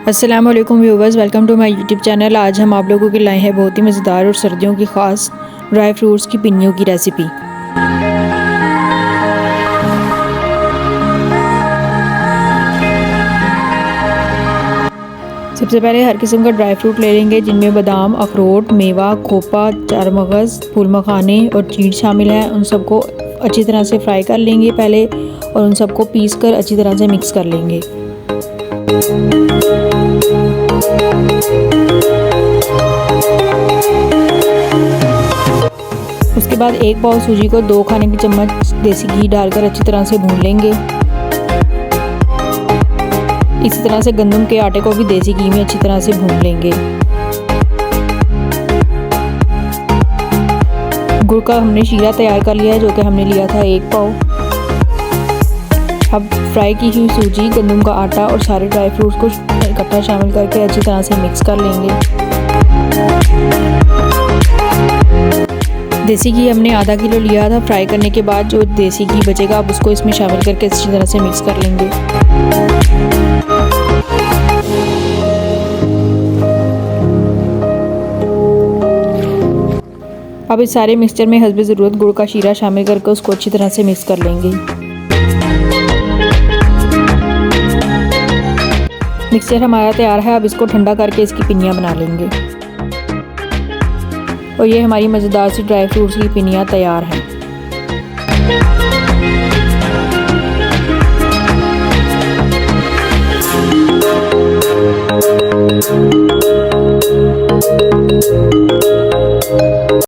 अस्सलाम वालेकुम viewers, welcome to my YouTube channel. आज हम आप लोगों के लाए हैं बहुत ही मज़ेदार और सर्दियों की ख़ास ड्राई फ्रूट्स की पिन्नियों की रेसिपी। सबसे पहले हर किस्म का ड्राई फ्रूट ले लेंगे, जिनमें बादाम, अखरोट, मेवा, खोपा, चार मगज़, फूल मखाने और चीड़ शामिल है। उन सबको अच्छी तरह से फ्राई कर लेंगे पहले और उन सबको पीस कर अच्छी तरह से मिक्स कर लेंगे। उसके बाद एक पाव सूजी को 2 खाने की चम्मच देसी घी डालकर अच्छी तरह से भून लेंगे। इसी तरह से गंदम के आटे को भी देसी घी में अच्छी तरह से भून लेंगे। गुड़ का हमने शीरा तैयार कर लिया है, जो कि हमने लिया था 1 पाव। अब फ्राई की हुई सूजी, गंदम का आटा और सारे ड्राई फ्रूट्स को इकट्ठा शामिल करके अच्छी तरह से मिक्स कर लेंगे। देसी घी हमने आधा किलो लिया था। फ्राई करने के बाद जो देसी घी बचेगा अब उसको इसमें शामिल करके अच्छी तरह से मिक्स कर लेंगे। अब इस सारे मिक्सचर में हस्बे ज़रूरत गुड़ का शीरा शामिल करके उसको अच्छी तरह से मिक्स कर लेंगे। मिक्सचर हमारा तैयार है। अब इसको ठंडा करके इसकी पिन्नियाँ बना लेंगे और ये हमारी मज़ेदार सी ड्राई फ्रूट्स की पिन्नियाँ तैयार हैं।